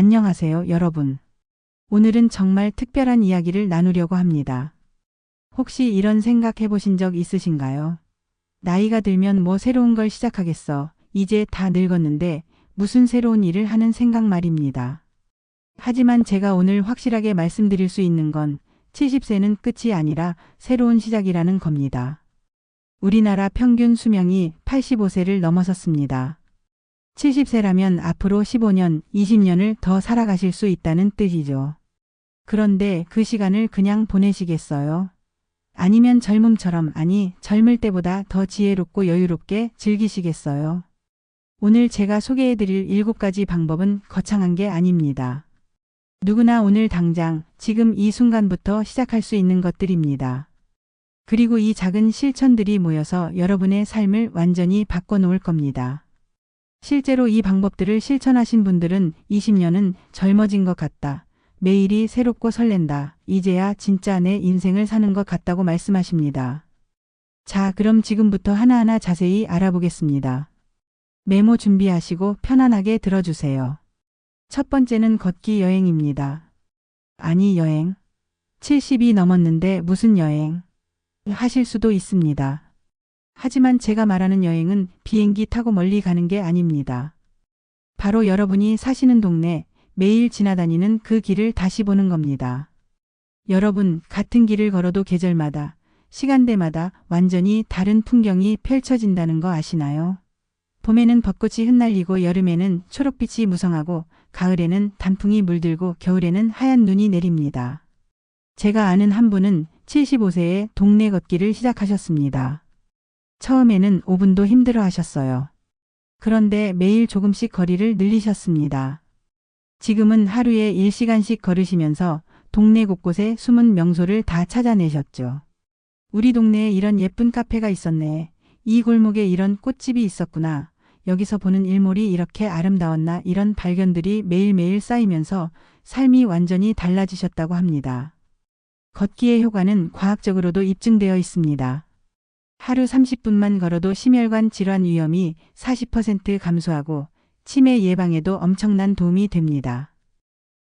안녕하세요, 여러분. 오늘은 정말 특별한 이야기를 나누려고 합니다. 혹시 이런 생각 해보신 적 있으신가요? 나이가 들면 뭐 새로운 걸 시작하겠어. 이제 다 늙었는데 무슨 새로운 일을 하는 생각 말입니다. 하지만 제가 오늘 확실하게 말씀드릴 수 있는 건 70세는 끝이 아니라 새로운 시작이라는 겁니다. 우리나라 평균 수명이 85세를 넘어섰습니다. 70세라면 앞으로 15년, 20년을 더 살아가실 수 있다는 뜻이죠. 그런데 그 시간을 그냥 보내시겠어요? 아니면 젊음처럼, 아니, 젊을 때보다 더 지혜롭고 여유롭게 즐기시겠어요? 오늘 제가 소개해드릴 7가지 방법은 거창한 게 아닙니다. 누구나 오늘 당장, 지금 이 순간부터 시작할 수 있는 것들입니다. 그리고 이 작은 실천들이 모여서 여러분의 삶을 완전히 바꿔놓을 겁니다. 실제로 이 방법들을 실천하신 분들은 20년은 젊어진 것 같다. 매일이 새롭고 설렌다. 이제야 진짜 내 인생을 사는 것 같다고 말씀하십니다. 자, 그럼 지금부터 하나하나 자세히 알아보겠습니다. 메모 준비하시고 편안하게 들어주세요. 첫 번째는 걷기 여행입니다. 아니, 여행. 70이 넘었는데 무슨 여행? 하실 수도 있습니다. 하지만 제가 말하는 여행은 비행기 타고 멀리 가는 게 아닙니다. 바로 여러분이 사시는 동네, 매일 지나다니는 그 길을 다시 보는 겁니다. 여러분, 같은 길을 걸어도 계절마다, 시간대마다 완전히 다른 풍경이 펼쳐진다는 거 아시나요? 봄에는 벚꽃이 흩날리고 여름에는 초록빛이 무성하고 가을에는 단풍이 물들고 겨울에는 하얀 눈이 내립니다. 제가 아는 한 분은 75세에 동네 걷기를 시작하셨습니다. 처음에는 5분도 힘들어 하셨어요. 그런데 매일 조금씩 거리를 늘리셨습니다. 지금은 하루에 1시간씩 걸으시면서 동네 곳곳에 숨은 명소를 다 찾아내셨죠. 우리 동네에 이런 예쁜 카페가 있었네. 이 골목에 이런 꽃집이 있었구나. 여기서 보는 일몰이 이렇게 아름다웠나. 이런 발견들이 매일매일 쌓이면서 삶이 완전히 달라지셨다고 합니다. 걷기의 효과는 과학적으로도 입증되어 있습니다. 하루 30분만 걸어도 심혈관 질환 위험이 40% 감소하고 치매 예방에도 엄청난 도움이 됩니다.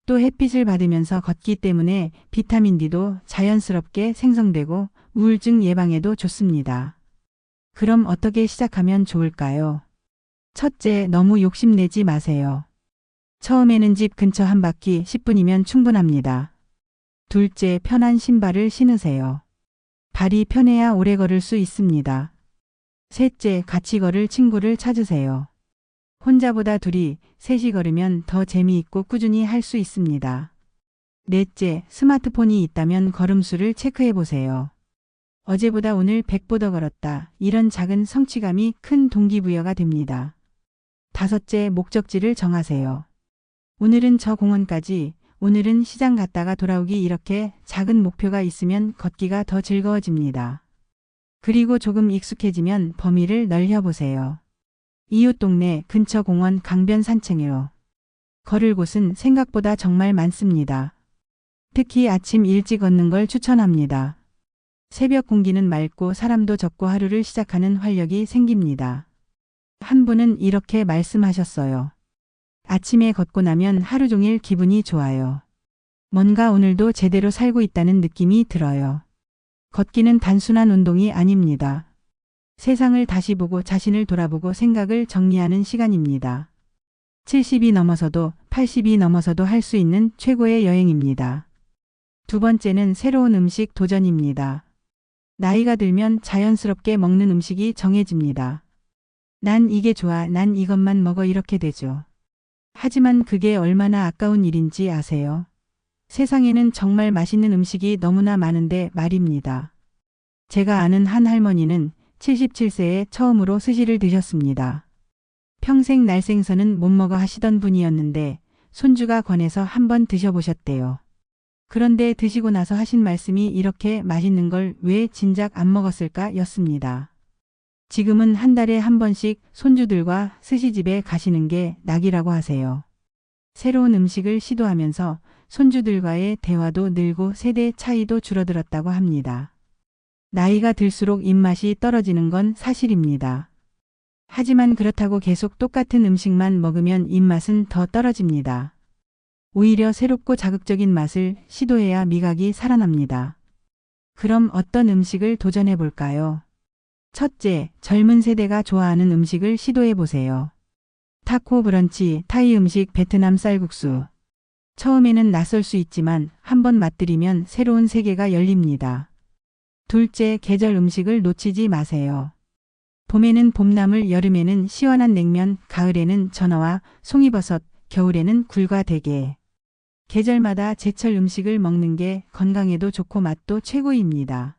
또 햇빛을 받으면서 걷기 때문에 비타민 D도 자연스럽게 생성되고 우울증 예방에도 좋습니다. 그럼 어떻게 시작하면 좋을까요? 첫째, 너무 욕심내지 마세요. 처음에는 집 근처 한 바퀴 10분이면 충분합니다. 둘째, 편한 신발을 신으세요. 발이 편해야 오래 걸을 수 있습니다. 셋째, 같이 걸을 친구를 찾으세요. 혼자보다 둘이, 셋이 걸으면 더 재미있고 꾸준히 할 수 있습니다. 넷째, 스마트폰이 있다면 걸음수를 체크해 보세요. 어제보다 오늘 100보 더 걸었다. 이런 작은 성취감이 큰 동기부여가 됩니다. 다섯째, 목적지를 정하세요. 오늘은 저 공원까지, 오늘은 시장 갔다가 돌아오기, 이렇게 작은 목표가 있으면 걷기가 더 즐거워집니다. 그리고 조금 익숙해지면 범위를 넓혀보세요. 이웃 동네, 근처 공원, 강변 산책이요. 걸을 곳은 생각보다 정말 많습니다. 특히 아침 일찍 걷는 걸 추천합니다. 새벽 공기는 맑고 사람도 적고 하루를 시작하는 활력이 생깁니다. 한 분은 이렇게 말씀하셨어요. 아침에 걷고 나면 하루 종일 기분이 좋아요. 뭔가 오늘도 제대로 살고 있다는 느낌이 들어요. 걷기는 단순한 운동이 아닙니다. 세상을 다시 보고 자신을 돌아보고 생각을 정리하는 시간입니다. 70이 넘어서도 80이 넘어서도 할 수 있는 최고의 여행입니다. 두 번째는 새로운 음식 도전입니다. 나이가 들면 자연스럽게 먹는 음식이 정해집니다. 난 이게 좋아, 난 이것만 먹어, 이렇게 되죠. 하지만 그게 얼마나 아까운 일인지 아세요? 세상에는 정말 맛있는 음식이 너무나 많은데 말입니다. 제가 아는 한 할머니는 77세에 처음으로 스시를 드셨습니다. 평생 날생선은 못 먹어 하시던 분이었는데 손주가 권해서 한번 드셔보셨대요. 그런데 드시고 나서 하신 말씀이 이렇게 맛있는 걸 왜 진작 안 먹었을까 였습니다. 지금은 한 달에 한 번씩 손주들과 스시집에 가시는 게 낙이라고 하세요. 새로운 음식을 시도하면서 손주들과의 대화도 늘고 세대 차이도 줄어들었다고 합니다. 나이가 들수록 입맛이 떨어지는 건 사실입니다. 하지만 그렇다고 계속 똑같은 음식만 먹으면 입맛은 더 떨어집니다. 오히려 새롭고 자극적인 맛을 시도해야 미각이 살아납니다. 그럼 어떤 음식을 도전해 볼까요? 첫째, 젊은 세대가 좋아하는 음식을 시도해 보세요. 타코 브런치, 타이 음식, 베트남 쌀국수. 처음에는 낯설 수 있지만 한번 맛들이면 새로운 세계가 열립니다. 둘째, 계절 음식을 놓치지 마세요. 봄에는 봄나물, 여름에는 시원한 냉면, 가을에는 전어와 송이버섯, 겨울에는 굴과 대게. 계절마다 제철 음식을 먹는 게 건강에도 좋고 맛도 최고입니다.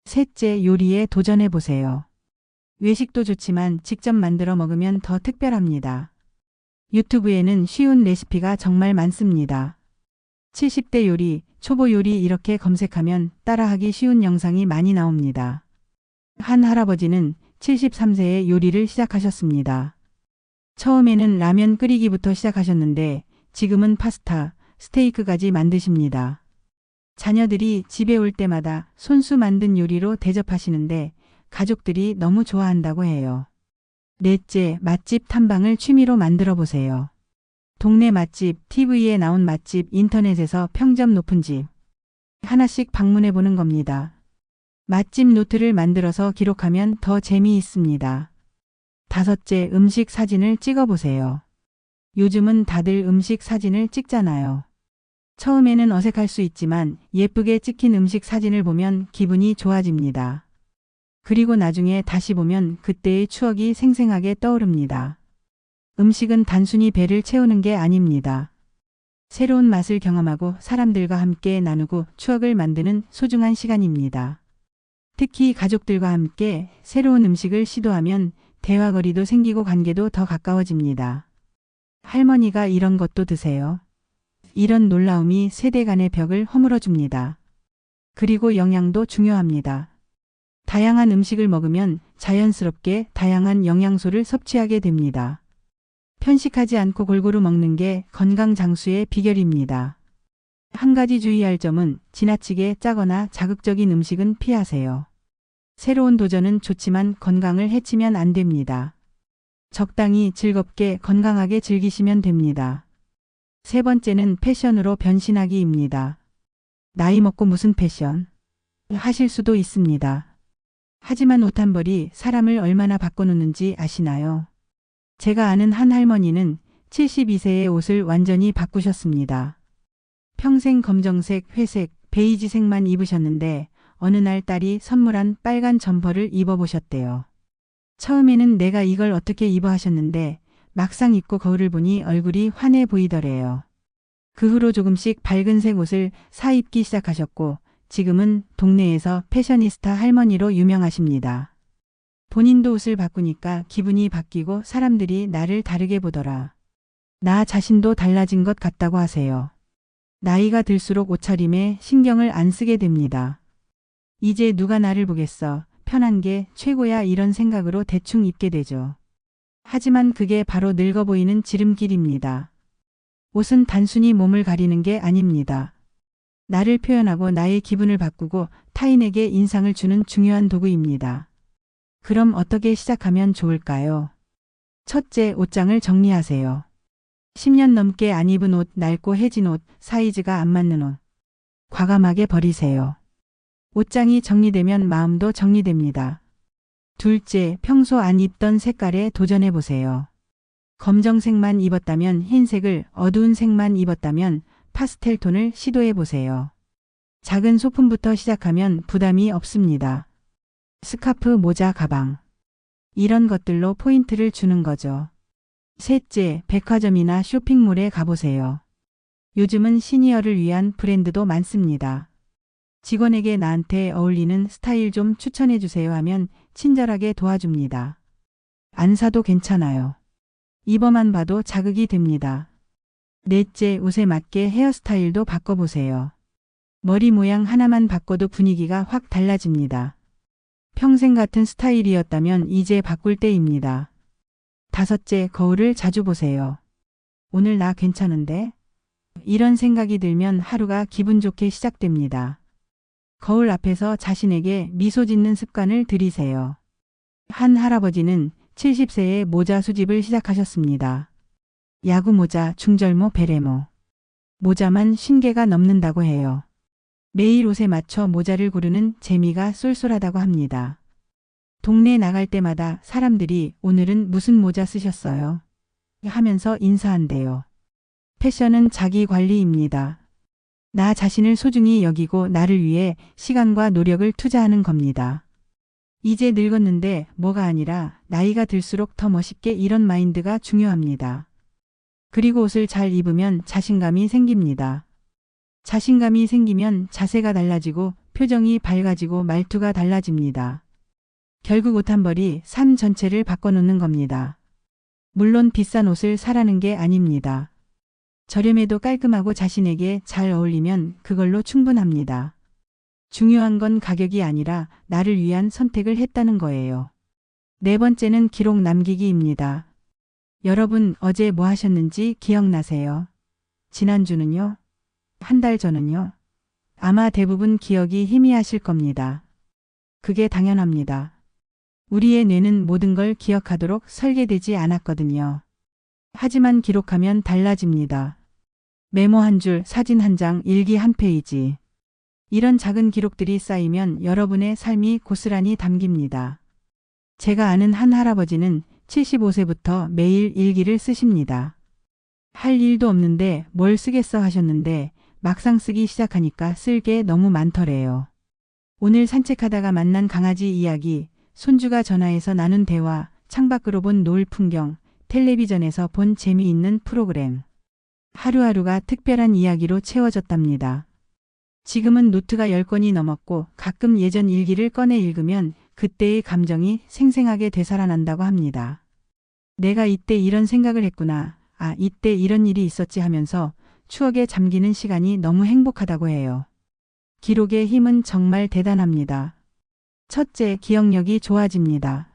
셋째, 요리에 도전해 보세요. 외식도 좋지만 직접 만들어 먹으면 더 특별합니다. 유튜브에는 쉬운 레시피가 정말 많습니다. 70대 요리, 초보 요리 이렇게 검색하면 따라하기 쉬운 영상이 많이 나옵니다. 한 할아버지는 73세에 요리를 시작하셨습니다. 처음에는 라면 끓이기부터 시작하셨는데 지금은 파스타, 스테이크까지 만드십니다. 자녀들이 집에 올 때마다 손수 만든 요리로 대접하시는데 가족들이 너무 좋아한다고 해요. 넷째, 맛집 탐방을 취미로 만들어 보세요. 동네 맛집, TV에 나온 맛집, 인터넷에서 평점 높은 집. 하나씩 방문해 보는 겁니다. 맛집 노트를 만들어서 기록하면 더 재미있습니다. 다섯째, 음식 사진을 찍어 보세요. 요즘은 다들 음식 사진을 찍잖아요. 처음에는 어색할 수 있지만 예쁘게 찍힌 음식 사진을 보면 기분이 좋아집니다. 그리고 나중에 다시 보면 그때의 추억이 생생하게 떠오릅니다. 음식은 단순히 배를 채우는 게 아닙니다. 새로운 맛을 경험하고 사람들과 함께 나누고 추억을 만드는 소중한 시간입니다. 특히 가족들과 함께 새로운 음식을 시도하면 대화거리도 생기고 관계도 더 가까워집니다. 할머니가 이런 것도 드세요. 이런 놀라움이 세대 간의 벽을 허물어줍니다. 그리고 영양도 중요합니다. 다양한 음식을 먹으면 자연스럽게 다양한 영양소를 섭취하게 됩니다. 편식하지 않고 골고루 먹는 게 건강 장수의 비결입니다. 한 가지 주의할 점은 지나치게 짜거나 자극적인 음식은 피하세요. 새로운 도전은 좋지만 건강을 해치면 안 됩니다. 적당히 즐겁게 건강하게 즐기시면 됩니다. 세 번째는 패션으로 변신하기입니다. 나이 먹고 무슨 패션? 하실 수도 있습니다. 하지만 옷 한 벌이 사람을 얼마나 바꿔놓는지 아시나요? 제가 아는 한 할머니는 72세의 옷을 완전히 바꾸셨습니다. 평생 검정색, 회색, 베이지색만 입으셨는데 어느 날 딸이 선물한 빨간 점퍼를 입어보셨대요. 처음에는 내가 이걸 어떻게 입어 하셨는데 막상 입고 거울을 보니 얼굴이 환해 보이더래요. 그 후로 조금씩 밝은색 옷을 사 입기 시작하셨고 지금은 동네에서 패셔니스타 할머니로 유명하십니다. 본인도 옷을 바꾸니까 기분이 바뀌고 사람들이 나를 다르게 보더라. 나 자신도 달라진 것 같다고 하세요. 나이가 들수록 옷차림에 신경을 안 쓰게 됩니다. 이제 누가 나를 보겠어. 편한 게 최고야 이런 생각으로 대충 입게 되죠. 하지만 그게 바로 늙어 보이는 지름길입니다. 옷은 단순히 몸을 가리는 게 아닙니다. 나를 표현하고 나의 기분을 바꾸고 타인에게 인상을 주는 중요한 도구입니다. 그럼 어떻게 시작하면 좋을까요? 첫째, 옷장을 정리하세요. 10년 넘게 안 입은 옷, 낡고 해진 옷, 사이즈가 안 맞는 옷. 과감하게 버리세요. 옷장이 정리되면 마음도 정리됩니다. 둘째, 평소 안 입던 색깔에 도전해 보세요. 검정색만 입었다면 흰색을, 어두운 색만 입었다면 파스텔 톤을 시도해 보세요. 작은 소품부터 시작하면 부담이 없습니다. 스카프, 모자, 가방. 이런 것들로 포인트를 주는 거죠. 셋째, 백화점이나 쇼핑몰에 가보세요. 요즘은 시니어를 위한 브랜드도 많습니다. 직원에게 나한테 어울리는 스타일 좀 추천해 주세요 하면 친절하게 도와줍니다. 안 사도 괜찮아요. 입어만 봐도 자극이 됩니다. 넷째, 옷에 맞게 헤어스타일도 바꿔보세요. 머리 모양 하나만 바꿔도 분위기가 확 달라집니다. 평생 같은 스타일이었다면 이제 바꿀 때입니다. 다섯째, 거울을 자주 보세요. 오늘 나 괜찮은데? 이런 생각이 들면 하루가 기분 좋게 시작됩니다. 거울 앞에서 자신에게 미소 짓는 습관을 들이세요. 한 할아버지는 70세에 모자 수집을 시작하셨습니다. 야구 모자, 중절모, 베레모. 모자만 50개가 넘는다고 해요. 매일 옷에 맞춰 모자를 고르는 재미가 쏠쏠하다고 합니다. 동네 나갈 때마다 사람들이 오늘은 무슨 모자 쓰셨어요? 하면서 인사한대요. 패션은 자기 관리입니다. 나 자신을 소중히 여기고 나를 위해 시간과 노력을 투자하는 겁니다. 이제 늙었는데 뭐가 아니라 나이가 들수록 더 멋있게 이런 마인드가 중요합니다. 그리고 옷을 잘 입으면 자신감이 생깁니다. 자신감이 생기면 자세가 달라지고 표정이 밝아지고 말투가 달라집니다. 결국 옷 한 벌이 삶 전체를 바꿔놓는 겁니다. 물론 비싼 옷을 사라는 게 아닙니다. 저렴해도 깔끔하고 자신에게 잘 어울리면 그걸로 충분합니다. 중요한 건 가격이 아니라 나를 위한 선택을 했다는 거예요. 네 번째는 기록 남기기입니다. 여러분 어제 뭐 하셨는지 기억나세요? 지난주는요? 한 달 전은요? 아마 대부분 기억이 희미하실 겁니다. 그게 당연합니다. 우리의 뇌는 모든 걸 기억하도록 설계되지 않았거든요. 하지만 기록하면 달라집니다. 메모 한 줄, 사진 한 장, 일기 한 페이지. 이런 작은 기록들이 쌓이면 여러분의 삶이 고스란히 담깁니다. 제가 아는 한 할아버지는 75세부터 매일 일기를 쓰십니다. 할 일도 없는데 뭘 쓰겠어 하셨는데 막상 쓰기 시작하니까 쓸 게 너무 많더래요. 오늘 산책하다가 만난 강아지 이야기, 손주가 전화해서 나눈 대화, 창밖으로 본 노을 풍경, 텔레비전에서 본 재미있는 프로그램. 하루하루가 특별한 이야기로 채워졌답니다. 지금은 노트가 10권이 넘었고 가끔 예전 일기를 꺼내 읽으면 그때의 감정이 생생하게 되살아난다고 합니다. 내가 이때 이런 생각을 했구나. 아, 이때 이런 일이 있었지 하면서 추억에 잠기는 시간이 너무 행복하다고 해요. 기록의 힘은 정말 대단합니다. 첫째, 기억력이 좋아집니다.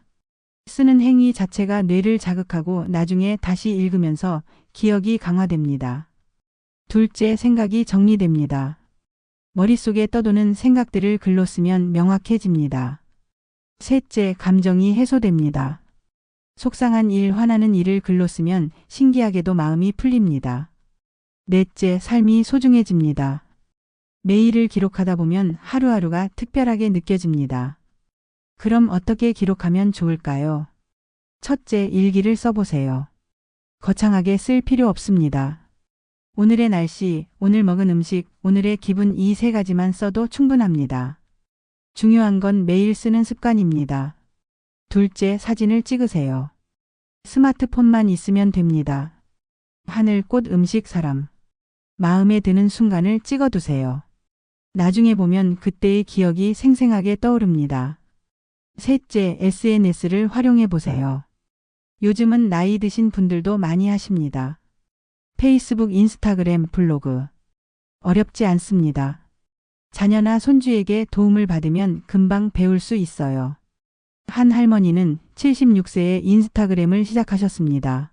쓰는 행위 자체가 뇌를 자극하고 나중에 다시 읽으면서 기억이 강화됩니다. 둘째, 생각이 정리됩니다. 머릿속에 떠도는 생각들을 글로 쓰면 명확해집니다. 셋째, 감정이 해소됩니다. 속상한 일, 화나는 일을 글로 쓰면 신기하게도 마음이 풀립니다. 넷째, 삶이 소중해집니다. 매일을 기록하다 보면 하루하루가 특별하게 느껴집니다. 그럼 어떻게 기록하면 좋을까요? 첫째, 일기를 써보세요. 거창하게 쓸 필요 없습니다. 오늘의 날씨, 오늘 먹은 음식, 오늘의 기분 이 세 가지만 써도 충분합니다. 중요한 건 매일 쓰는 습관입니다. 둘째, 사진을 찍으세요. 스마트폰만 있으면 됩니다. 하늘, 꽃, 음식, 사람. 마음에 드는 순간을 찍어두세요. 나중에 보면 그때의 기억이 생생하게 떠오릅니다. 셋째, SNS를 활용해 보세요. 요즘은 나이 드신 분들도 많이 하십니다. 페이스북, 인스타그램, 블로그. 어렵지 않습니다. 자녀나 손주에게 도움을 받으면 금방 배울 수 있어요. 한 할머니는 76세에 인스타그램을 시작하셨습니다.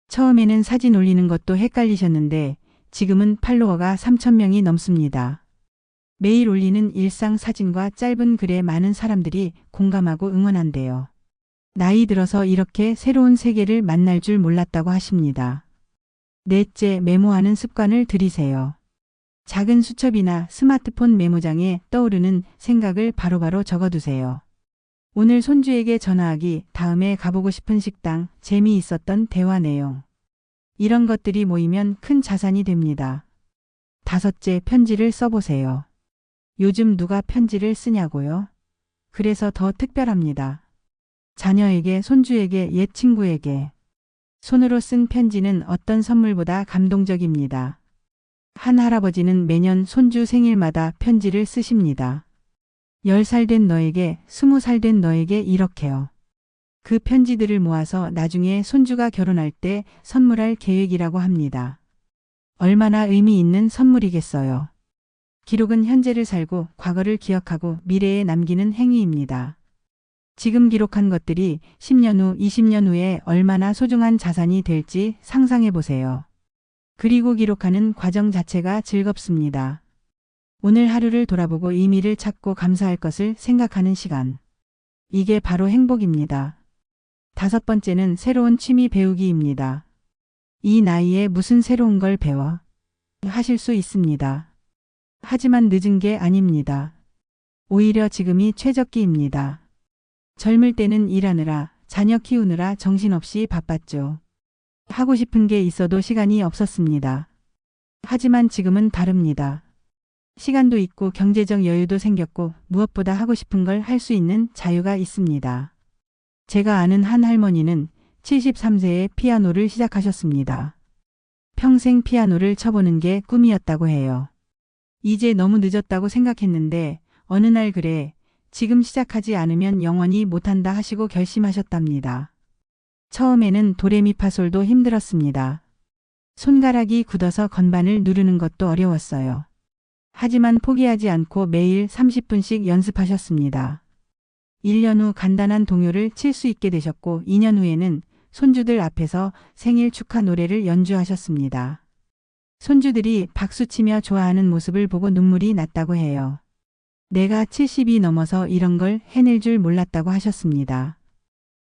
처음에는 사진 올리는 것도 헷갈리셨는데 지금은 팔로워가 3,000명이 넘습니다. 매일 올리는 일상 사진과 짧은 글에 많은 사람들이 공감하고 응원한대요. 나이 들어서 이렇게 새로운 세계를 만날 줄 몰랐다고 하십니다. 넷째, 메모하는 습관을 들이세요. 작은 수첩이나 스마트폰 메모장에 떠오르는 생각을 바로바로 적어두세요. 오늘 손주에게 전화하기, 다음에 가보고 싶은 식당, 재미있었던 대화 내용. 이런 것들이 모이면 큰 자산이 됩니다. 다섯째, 편지를 써보세요. 요즘 누가 편지를 쓰냐고요? 그래서 더 특별합니다. 자녀에게, 손주에게, 옛 친구에게. 손으로 쓴 편지는 어떤 선물보다 감동적입니다. 한 할아버지는 매년 손주 생일마다 편지를 쓰십니다. 10살 된 너에게, 20살 된 너에게 이렇게요. 그 편지들을 모아서 나중에 손주가 결혼할 때 선물할 계획이라고 합니다. 얼마나 의미 있는 선물이겠어요. 기록은 현재를 살고 과거를 기억하고 미래에 남기는 행위입니다. 지금 기록한 것들이 10년 후, 20년 후에 얼마나 소중한 자산이 될지 상상해 보세요. 그리고 기록하는 과정 자체가 즐겁습니다. 오늘 하루를 돌아보고 의미를 찾고 감사할 것을 생각하는 시간. 이게 바로 행복입니다. 다섯 번째는 새로운 취미 배우기입니다. 이 나이에 무슨 새로운 걸 배워? 하실 수 있습니다. 하지만 늦은 게 아닙니다. 오히려 지금이 최적기입니다. 젊을 때는 일하느라, 자녀 키우느라 정신없이 바빴죠. 하고 싶은 게 있어도 시간이 없었습니다. 하지만 지금은 다릅니다. 시간도 있고 경제적 여유도 생겼고 무엇보다 하고 싶은 걸 할 수 있는 자유가 있습니다. 제가 아는 한 할머니는 73세에 피아노를 시작하셨습니다. 평생 피아노를 쳐보는 게 꿈이었다고 해요. 이제 너무 늦었다고 생각했는데 어느 날 그래, 지금 시작하지 않으면 영원히 못한다 하시고 결심하셨답니다. 처음에는 도레미파솔도 힘들었습니다. 손가락이 굳어서 건반을 누르는 것도 어려웠어요. 하지만 포기하지 않고 매일 30분씩 연습하셨습니다. 1년 후 간단한 동요를 칠 수 있게 되셨고 2년 후에는 손주들 앞에서 생일 축하 노래를 연주하셨습니다. 손주들이 박수치며 좋아하는 모습을 보고 눈물이 났다고 해요. 내가 70이 넘어서 이런 걸 해낼 줄 몰랐다고 하셨습니다.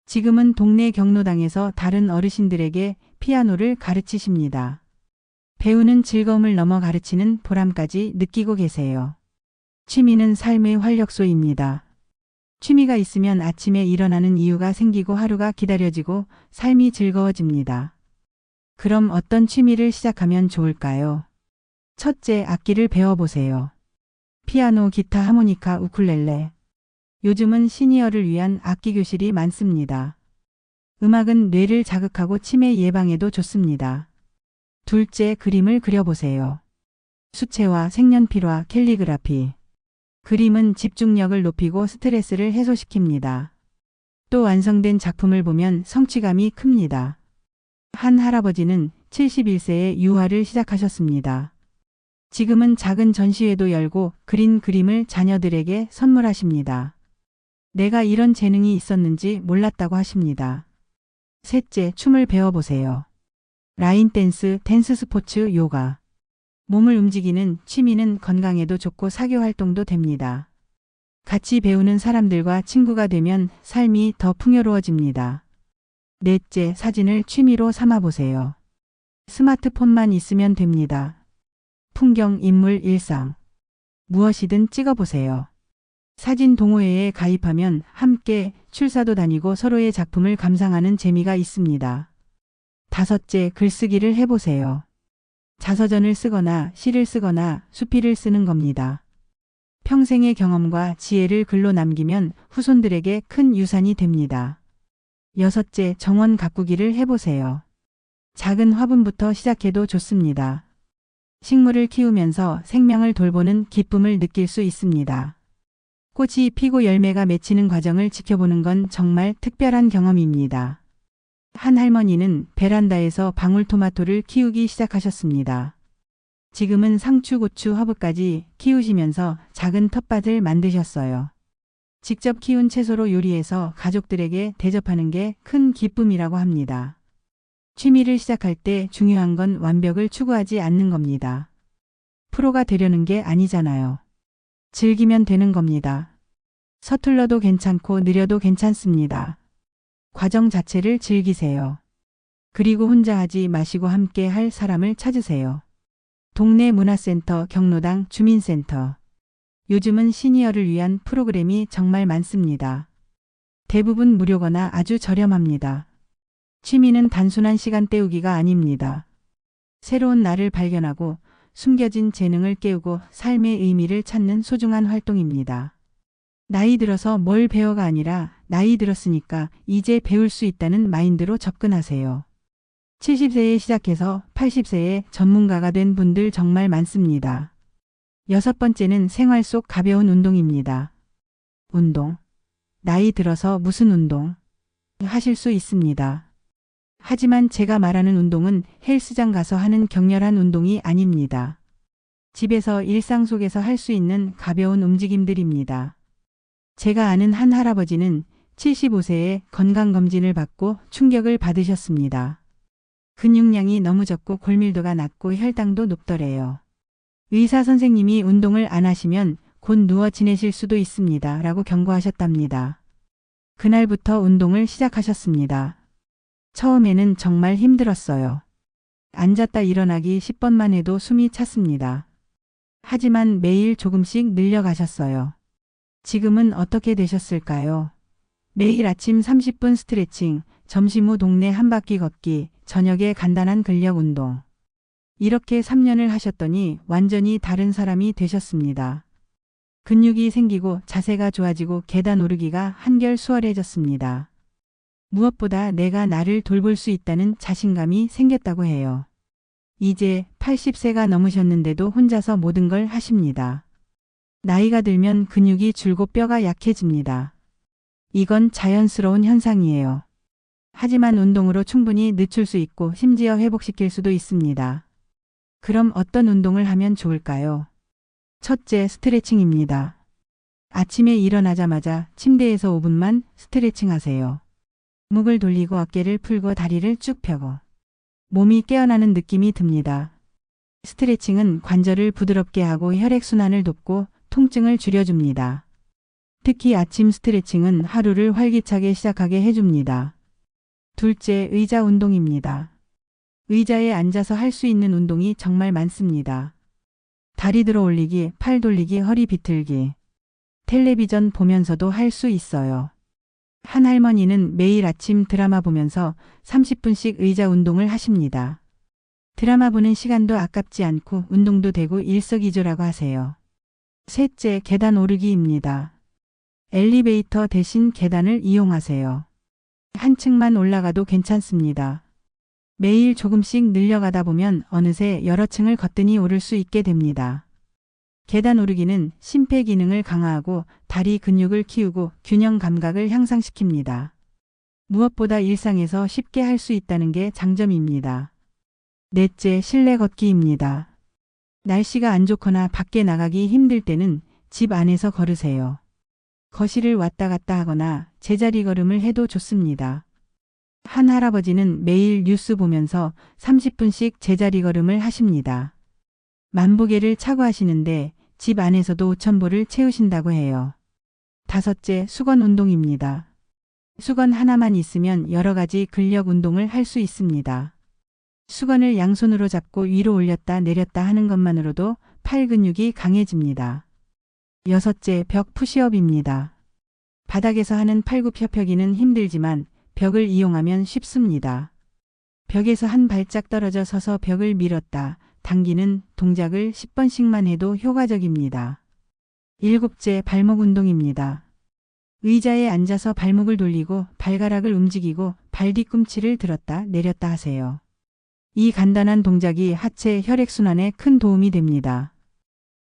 지금은 동네 경로당에서 다른 어르신들에게 피아노를 가르치십니다. 배우는 즐거움을 넘어 가르치는 보람까지 느끼고 계세요. 취미는 삶의 활력소입니다. 취미가 있으면 아침에 일어나는 이유가 생기고 하루가 기다려지고 삶이 즐거워집니다. 그럼 어떤 취미를 시작하면 좋을까요? 첫째, 악기를 배워보세요. 피아노, 기타, 하모니카, 우쿨렐레. 요즘은 시니어를 위한 악기 교실이 많습니다. 음악은 뇌를 자극하고 치매 예방에도 좋습니다. 둘째, 그림을 그려보세요. 수채화, 색연필화, 캘리그라피. 그림은 집중력을 높이고 스트레스를 해소시킵니다. 또 완성된 작품을 보면 성취감이 큽니다. 한 할아버지는 71세에 유화를 시작하셨습니다. 지금은 작은 전시회도 열고 그린 그림을 자녀들에게 선물하십니다. 내가 이런 재능이 있었는지 몰랐다고 하십니다. 셋째, 춤을 배워보세요. 라인 댄스, 댄스 스포츠, 요가. 몸을 움직이는 취미는 건강에도 좋고 사교 활동도 됩니다. 같이 배우는 사람들과 친구가 되면 삶이 더 풍요로워집니다. 넷째, 사진을 취미로 삼아보세요. 스마트폰만 있으면 됩니다. 풍경, 인물, 일상. 무엇이든 찍어보세요. 사진 동호회에 가입하면 함께 출사도 다니고 서로의 작품을 감상하는 재미가 있습니다. 다섯째, 글쓰기를 해보세요. 자서전을 쓰거나 시를 쓰거나 수필을 쓰는 겁니다. 평생의 경험과 지혜를 글로 남기면 후손들에게 큰 유산이 됩니다. 여섯째, 정원 가꾸기를 해보세요. 작은 화분부터 시작해도 좋습니다. 식물을 키우면서 생명을 돌보는 기쁨을 느낄 수 있습니다. 꽃이 피고 열매가 맺히는 과정을 지켜보는 건 정말 특별한 경험입니다. 한 할머니는 베란다에서 방울토마토를 키우기 시작하셨습니다. 지금은 상추, 고추, 허브까지 키우시면서 작은 텃밭을 만드셨어요. 직접 키운 채소로 요리해서 가족들에게 대접하는 게 큰 기쁨이라고 합니다. 취미를 시작할 때 중요한 건 완벽을 추구하지 않는 겁니다. 프로가 되려는 게 아니잖아요. 즐기면 되는 겁니다. 서툴러도 괜찮고 느려도 괜찮습니다. 과정 자체를 즐기세요. 그리고 혼자 하지 마시고 함께 할 사람을 찾으세요. 동네 문화센터, 경로당, 주민센터. 요즘은 시니어를 위한 프로그램이 정말 많습니다. 대부분 무료거나 아주 저렴합니다. 취미는 단순한 시간 때우기가 아닙니다. 새로운 나를 발견하고 숨겨진 재능을 깨우고 삶의 의미를 찾는 소중한 활동입니다. 나이 들어서 뭘 배워가 아니라 나이 들었으니까 이제 배울 수 있다는 마인드로 접근하세요. 70세에 시작해서 80세에 전문가가 된 분들 정말 많습니다. 여섯 번째는 생활 속 가벼운 운동입니다. 운동. 나이 들어서 무슨 운동? 하실 수 있습니다. 하지만 제가 말하는 운동은 헬스장 가서 하는 격렬한 운동이 아닙니다. 집에서 일상 속에서 할 수 있는 가벼운 움직임들입니다. 제가 아는 한 할아버지는 75세에 건강검진을 받고 충격을 받으셨습니다. 근육량이 너무 적고 골밀도가 낮고 혈당도 높더래요. 의사 선생님이 운동을 안 하시면 곧 누워 지내실 수도 있습니다. 라고 경고하셨답니다. 그날부터 운동을 시작하셨습니다. 처음에는 정말 힘들었어요. 앉았다 일어나기 10번만 해도 숨이 찼습니다. 하지만 매일 조금씩 늘려가셨어요. 지금은 어떻게 되셨을까요? 매일 아침 30분 스트레칭, 점심 후 동네 한 바퀴 걷기, 저녁에 간단한 근력 운동. 이렇게 3년을 하셨더니 완전히 다른 사람이 되셨습니다. 근육이 생기고 자세가 좋아지고 계단 오르기가 한결 수월해졌습니다. 무엇보다 내가 나를 돌볼 수 있다는 자신감이 생겼다고 해요. 이제 80세가 넘으셨는데도 혼자서 모든 걸 하십니다. 나이가 들면 근육이 줄고 뼈가 약해집니다. 이건 자연스러운 현상이에요. 하지만 운동으로 충분히 늦출 수 있고 심지어 회복시킬 수도 있습니다. 그럼 어떤 운동을 하면 좋을까요? 첫째, 스트레칭입니다. 아침에 일어나자마자 침대에서 5분만 스트레칭 하세요. 목을 돌리고 어깨를 풀고 다리를 쭉 펴고 몸이 깨어나는 느낌이 듭니다. 스트레칭은 관절을 부드럽게 하고 혈액순환을 돕고 통증을 줄여줍니다. 특히 아침 스트레칭은 하루를 활기차게 시작하게 해줍니다. 둘째, 의자 운동입니다. 의자에 앉아서 할 수 있는 운동이 정말 많습니다. 다리 들어 올리기, 팔 돌리기, 허리 비틀기. 텔레비전 보면서도 할 수 있어요. 한 할머니는 매일 아침 드라마 보면서 30분씩 의자 운동을 하십니다. 드라마 보는 시간도 아깝지 않고 운동도 되고 일석이조라고 하세요. 셋째, 계단 오르기입니다. 엘리베이터 대신 계단을 이용하세요. 한 층만 올라가도 괜찮습니다. 매일 조금씩 늘려가다 보면 어느새 여러 층을 거뜬히 오를 수 있게 됩니다. 계단 오르기는 심폐 기능을 강화하고 다리 근육을 키우고 균형 감각을 향상시킵니다. 무엇보다 일상에서 쉽게 할 수 있다는 게 장점입니다. 넷째, 실내 걷기입니다. 날씨가 안 좋거나 밖에 나가기 힘들 때는 집 안에서 걸으세요. 거실을 왔다 갔다 하거나 제자리 걸음을 해도 좋습니다. 한 할아버지는 매일 뉴스 보면서 30분씩 제자리 걸음을 하십니다. 만보계를 차고 하시는데 집 안에서도 5,000보를 채우신다고 해요. 다섯째, 수건 운동입니다. 수건 하나만 있으면 여러 가지 근력 운동을 할 수 있습니다. 수건을 양손으로 잡고 위로 올렸다 내렸다 하는 것만으로도 팔 근육이 강해집니다. 여섯째, 벽 푸시업입니다. 바닥에서 하는 팔굽혀펴기는 힘들지만 벽을 이용하면 쉽습니다. 벽에서 한 발짝 떨어져 서서 벽을 밀었다, 당기는 동작을 10번씩만 해도 효과적입니다. 일곱째, 발목 운동입니다. 의자에 앉아서 발목을 돌리고 발가락을 움직이고 발 뒤꿈치를 들었다 내렸다 하세요. 이 간단한 동작이 하체 혈액순환에 큰 도움이 됩니다.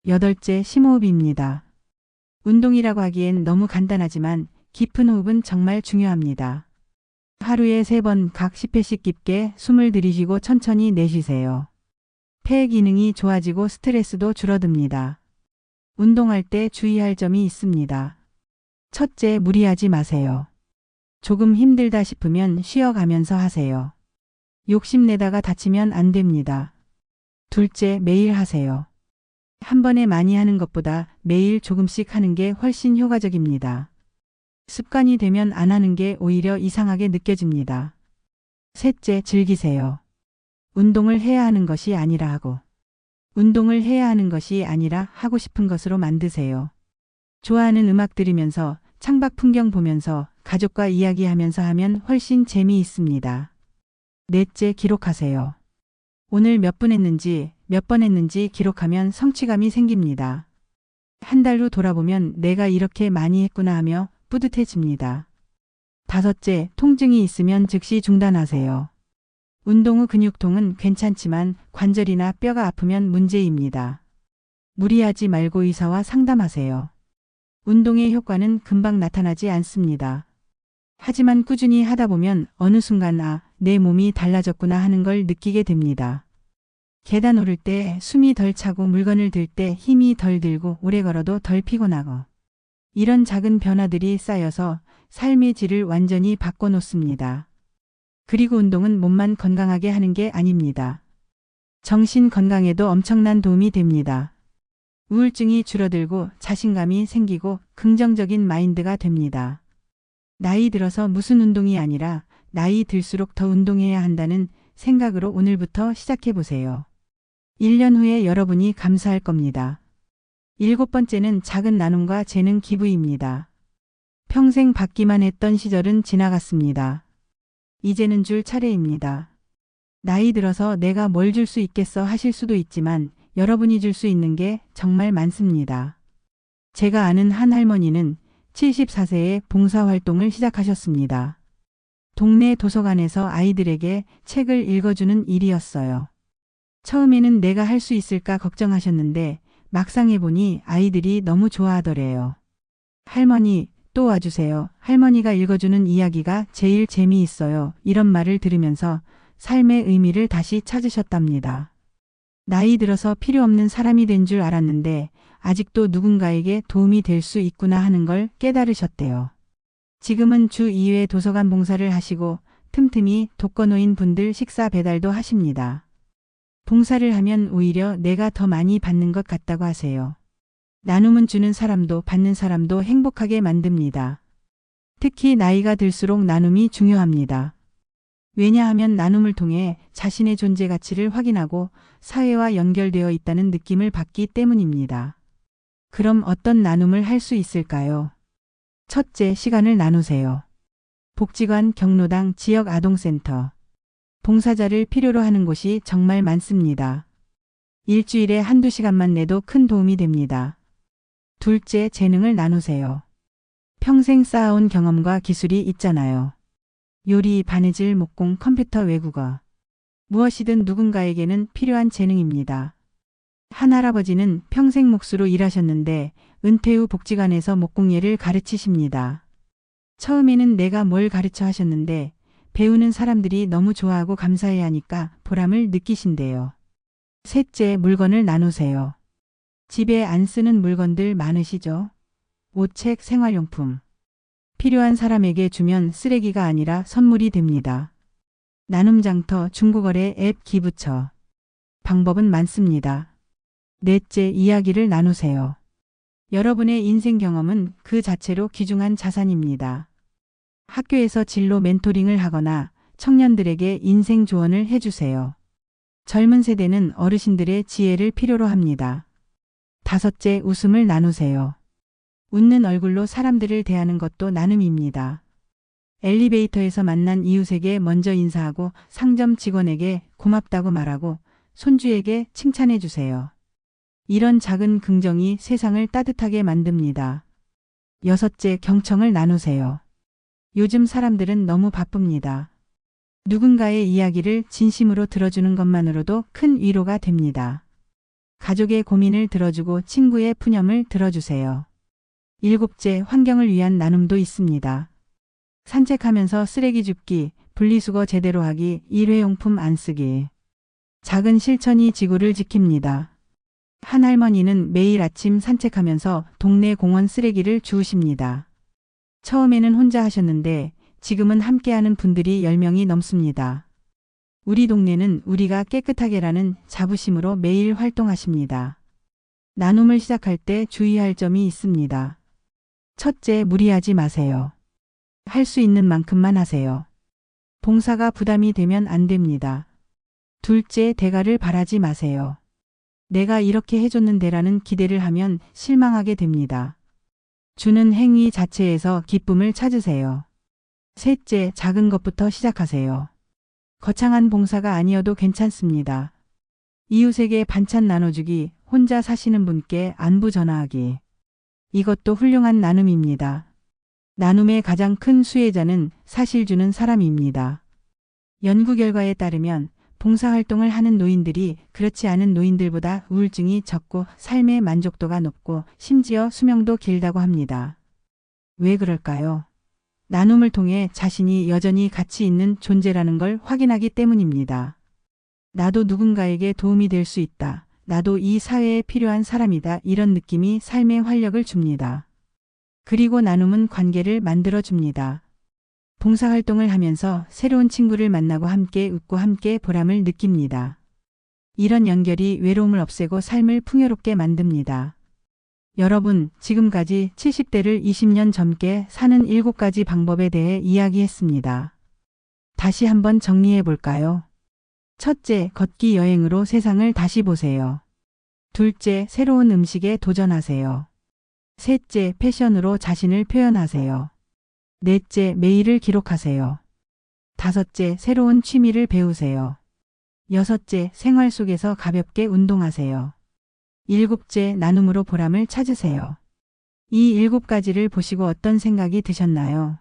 여덟째, 심호흡입니다. 운동이라고 하기엔 너무 간단하지만 깊은 호흡은 정말 중요합니다. 하루에 3번 각 10회씩 깊게 숨을 들이쉬고 천천히 내쉬세요. 폐 기능이 좋아지고 스트레스도 줄어듭니다. 운동할 때 주의할 점이 있습니다. 첫째, 무리하지 마세요. 조금 힘들다 싶으면 쉬어가면서 하세요. 욕심내다가 다치면 안 됩니다. 둘째, 매일 하세요. 한 번에 많이 하는 것보다 매일 조금씩 하는 게 훨씬 효과적입니다. 습관이 되면 안 하는 게 오히려 이상하게 느껴집니다. 셋째, 즐기세요. 운동을 해야 하는 것이 아니라 하고, 운동을 해야 하는 것이 아니라 하고 싶은 것으로 만드세요. 좋아하는 음악 들으면서, 창밖 풍경 보면서, 가족과 이야기하면서 하면 훨씬 재미있습니다. 넷째, 기록하세요. 오늘 몇 분 했는지, 몇 번 했는지 기록하면 성취감이 생깁니다. 한 달 후 돌아보면 내가 이렇게 많이 했구나 하며 뿌듯해집니다. 다섯째, 통증이 있으면 즉시 중단하세요. 운동 후 근육통은 괜찮지만 관절이나 뼈가 아프면 문제입니다. 무리하지 말고 의사와 상담하세요. 운동의 효과는 금방 나타나지 않습니다. 하지만 꾸준히 하다 보면 어느 순간 내 몸이 달라졌구나 하는 걸 느끼게 됩니다. 계단 오를 때 숨이 덜 차고 물건을 들 때 힘이 덜 들고 오래 걸어도 덜 피곤하고, 이런 작은 변화들이 쌓여서 삶의 질을 완전히 바꿔놓습니다. 그리고 운동은 몸만 건강하게 하는 게 아닙니다. 정신 건강에도 엄청난 도움이 됩니다. 우울증이 줄어들고 자신감이 생기고 긍정적인 마인드가 됩니다. 나이 들어서 무슨 운동이 아니라 나이 들수록 더 운동해야 한다는 생각으로 오늘부터 시작해 보세요. 1년 후에 여러분이 감사할 겁니다. 7번째는 작은 나눔과 재능 기부입니다. 평생 받기만 했던 시절은 지나갔습니다. 이제는 줄 차례입니다. 나이 들어서 내가 뭘 줄 수 있겠어 하실 수도 있지만 여러분이 줄 수 있는 게 정말 많습니다. 제가 아는 한 할머니는 74세에 봉사활동을 시작하셨습니다. 동네 도서관에서 아이들에게 책을 읽어주는 일이었어요. 처음에는 내가 할 수 있을까 걱정하셨는데 막상 해보니 아이들이 너무 좋아하더래요. 할머니, 또 와주세요. 할머니가 읽어주는 이야기가 제일 재미있어요. 이런 말을 들으면서 삶의 의미를 다시 찾으셨답니다. 나이 들어서 필요 없는 사람이 된 줄 알았는데 아직도 누군가에게 도움이 될 수 있구나 하는 걸 깨달으셨대요. 지금은 주 2회 도서관 봉사를 하시고 틈틈이 독거노인 분들 식사 배달도 하십니다. 봉사를 하면 오히려 내가 더 많이 받는 것 같다고 하세요. 나눔은 주는 사람도 받는 사람도 행복하게 만듭니다. 특히 나이가 들수록 나눔이 중요합니다. 왜냐하면 나눔을 통해 자신의 존재 가치를 확인하고 사회와 연결되어 있다는 느낌을 받기 때문입니다. 그럼 어떤 나눔을 할 수 있을까요? 첫째, 시간을 나누세요. 복지관, 경로당, 지역 아동센터. 봉사자를 필요로 하는 곳이 정말 많습니다. 일주일에 한두 시간만 내도 큰 도움이 됩니다. 둘째, 재능을 나누세요. 평생 쌓아온 경험과 기술이 있잖아요. 요리, 바느질, 목공, 컴퓨터, 외국어. 무엇이든 누군가에게는 필요한 재능입니다. 한 할아버지는 평생 몫으로 일하셨는데 은퇴 후 복지관에서 목공예를 가르치십니다. 처음에는 내가 뭘 가르쳐 하셨는데 배우는 사람들이 너무 좋아하고 감사해하니까 보람을 느끼신대요. 셋째, 물건을 나누세요. 집에 안 쓰는 물건들 많으시죠? 옷, 책, 생활용품. 필요한 사람에게 주면 쓰레기가 아니라 선물이 됩니다. 나눔장터, 중고거래 앱, 기부처. 방법은 많습니다. 넷째, 이야기를 나누세요. 여러분의 인생 경험은 그 자체로 귀중한 자산입니다. 학교에서 진로 멘토링을 하거나 청년들에게 인생 조언을 해주세요. 젊은 세대는 어르신들의 지혜를 필요로 합니다. 다섯째, 웃음을 나누세요. 웃는 얼굴로 사람들을 대하는 것도 나눔입니다. 엘리베이터에서 만난 이웃에게 먼저 인사하고 상점 직원에게 고맙다고 말하고 손주에게 칭찬해 주세요. 이런 작은 긍정이 세상을 따뜻하게 만듭니다. 여섯째, 경청을 나누세요. 요즘 사람들은 너무 바쁩니다. 누군가의 이야기를 진심으로 들어주는 것만으로도 큰 위로가 됩니다. 가족의 고민을 들어주고 친구의 푸념을 들어주세요. 일곱째, 환경을 위한 나눔도 있습니다. 산책하면서 쓰레기 줍기, 분리수거 제대로 하기, 일회용품 안 쓰기. 작은 실천이 지구를 지킵니다. 한 할머니는 매일 아침 산책하면서 동네 공원 쓰레기를 주우십니다. 처음에는 혼자 하셨는데 지금은 함께하는 분들이 10명이 넘습니다. 우리 동네는 우리가 깨끗하게라는 자부심으로 매일 활동하십니다. 나눔을 시작할 때 주의할 점이 있습니다. 첫째, 무리하지 마세요. 할 수 있는 만큼만 하세요. 봉사가 부담이 되면 안 됩니다. 둘째, 대가를 바라지 마세요. 내가 이렇게 해줬는데라는 기대를 하면 실망하게 됩니다. 주는 행위 자체에서 기쁨을 찾으세요. 셋째, 작은 것부터 시작하세요. 거창한 봉사가 아니어도 괜찮습니다. 이웃에게 반찬 나눠주기, 혼자 사시는 분께 안부 전화하기. 이것도 훌륭한 나눔입니다. 나눔의 가장 큰 수혜자는 사실 주는 사람입니다. 연구 결과에 따르면 봉사활동을 하는 노인들이 그렇지 않은 노인들보다 우울증이 적고 삶의 만족도가 높고 심지어 수명도 길다고 합니다. 왜 그럴까요? 나눔을 통해 자신이 여전히 가치 있는 존재라는 걸 확인하기 때문입니다. 나도 누군가에게 도움이 될 수 있다. 나도 이 사회에 필요한 사람이다. 이런 느낌이 삶에 활력을 줍니다. 그리고 나눔은 관계를 만들어줍니다. 봉사활동을 하면서 새로운 친구를 만나고 함께 웃고 함께 보람을 느낍니다. 이런 연결이 외로움을 없애고 삶을 풍요롭게 만듭니다. 여러분, 지금까지 70대를 20년 젊게 사는 7가지 방법에 대해 이야기했습니다. 다시 한번 정리해 볼까요? 첫째, 걷기 여행으로 세상을 다시 보세요. 둘째, 새로운 음식에 도전하세요. 셋째, 패션으로 자신을 표현하세요. 넷째, 매일을 기록하세요. 다섯째, 새로운 취미를 배우세요. 여섯째, 생활 속에서 가볍게 운동하세요. 일곱째, 나눔으로 보람을 찾으세요. 이 7가지를 보시고 어떤 생각이 드셨나요?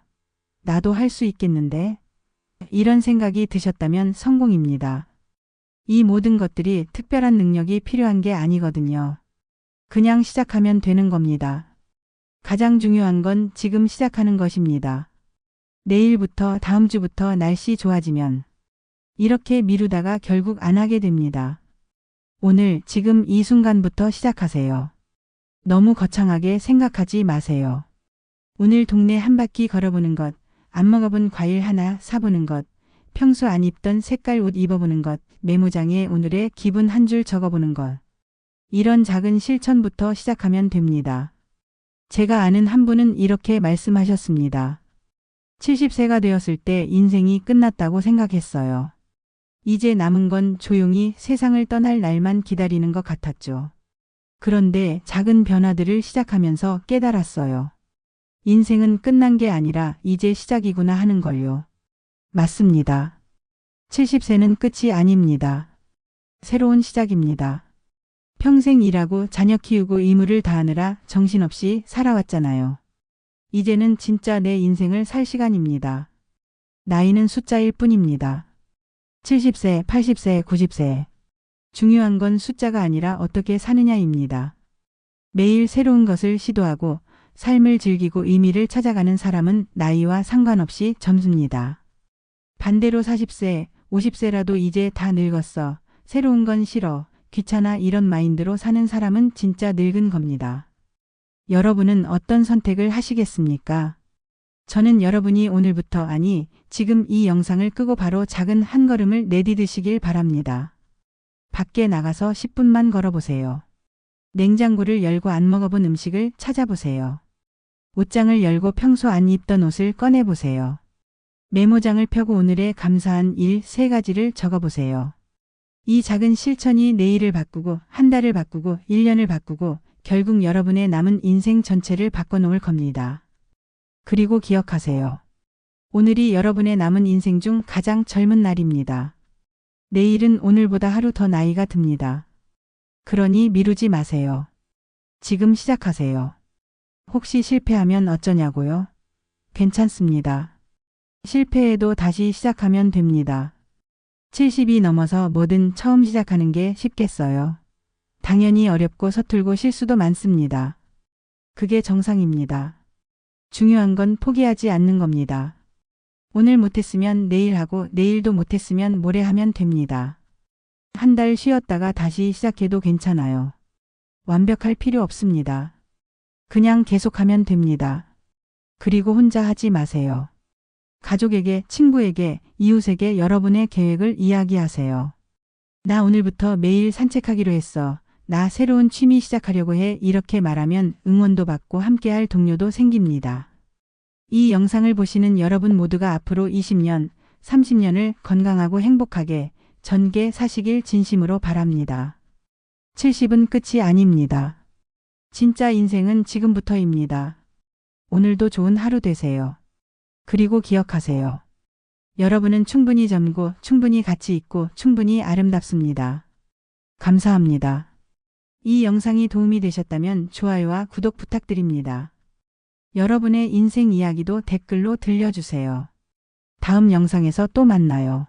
나도 할 수 있겠는데? 이런 생각이 드셨다면 성공입니다. 이 모든 것들이 특별한 능력이 필요한 게 아니거든요. 그냥 시작하면 되는 겁니다. 가장 중요한 건 지금 시작하는 것입니다. 내일부터 다음 주부터 날씨 좋아지면 이렇게 미루다가 결국 안 하게 됩니다. 오늘 지금 이 순간부터 시작하세요. 너무 거창하게 생각하지 마세요. 오늘 동네 한 바퀴 걸어보는 것, 안 먹어본 과일 하나 사보는 것, 평소 안 입던 색깔 옷 입어보는 것, 메모장에 오늘의 기분 한 줄 적어보는 것. 이런 작은 실천부터 시작하면 됩니다. 제가 아는 한 분은 이렇게 말씀하셨습니다. 70세가 되었을 때 인생이 끝났다고 생각했어요. 이제 남은 건 조용히 세상을 떠날 날만 기다리는 것 같았죠. 그런데 작은 변화들을 시작하면서 깨달았어요. 인생은 끝난 게 아니라 이제 시작이구나 하는 걸요. 맞습니다. 70세는 끝이 아닙니다. 새로운 시작입니다. 평생 일하고 자녀 키우고 의무를 다하느라 정신없이 살아왔잖아요. 이제는 진짜 내 인생을 살 시간입니다. 나이는 숫자일 뿐입니다. 70세, 80세, 90세. 중요한 건 숫자가 아니라 어떻게 사느냐입니다. 매일 새로운 것을 시도하고 삶을 즐기고 의미를 찾아가는 사람은 나이와 상관없이 젊습니다. 반대로 40세, 50세라도 이제 다 늙었어. 새로운 건 싫어. 귀찮아 이런 마인드로 사는 사람은 진짜 늙은 겁니다. 여러분은 어떤 선택을 하시겠습니까? 저는 여러분이 오늘부터 아니 지금 이 영상을 끄고 바로 작은 한 걸음을 내디디시길 바랍니다. 밖에 나가서 10분만 걸어보세요. 냉장고를 열고 안 먹어본 음식을 찾아보세요. 옷장을 열고 평소 안 입던 옷을 꺼내보세요. 메모장을 펴고 오늘의 감사한 일 3가지를 적어보세요. 이 작은 실천이 내일을 바꾸고 한 달을 바꾸고 1년을 바꾸고 결국 여러분의 남은 인생 전체를 바꿔놓을 겁니다. 그리고 기억하세요. 오늘이 여러분의 남은 인생 중 가장 젊은 날입니다. 내일은 오늘보다 하루 더 나이가 듭니다. 그러니 미루지 마세요. 지금 시작하세요. 혹시 실패하면 어쩌냐고요? 괜찮습니다. 실패해도 다시 시작하면 됩니다. 70이 넘어서 뭐든 처음 시작하는 게 쉽겠어요. 당연히 어렵고 서툴고 실수도 많습니다. 그게 정상입니다. 중요한 건 포기하지 않는 겁니다. 오늘 못했으면 내일 하고 내일도 못했으면 모레 하면 됩니다. 한 달 쉬었다가 다시 시작해도 괜찮아요. 완벽할 필요 없습니다. 그냥 계속하면 됩니다. 그리고 혼자 하지 마세요. 가족에게, 친구에게, 이웃에게 여러분의 계획을 이야기하세요. 나 오늘부터 매일 산책하기로 했어. 나 새로운 취미 시작하려고 해. 이렇게 말하면 응원도 받고 함께할 동료도 생깁니다. 이 영상을 보시는 여러분 모두가 앞으로 20년, 30년을 건강하고 행복하게 전개 사시길 진심으로 바랍니다. 70은 끝이 아닙니다. 진짜 인생은 지금부터입니다. 오늘도 좋은 하루 되세요. 그리고 기억하세요. 여러분은 충분히 젊고 충분히 가치 있고 충분히 아름답습니다. 감사합니다. 이 영상이 도움이 되셨다면 좋아요와 구독 부탁드립니다. 여러분의 인생 이야기도 댓글로 들려주세요. 다음 영상에서 또 만나요.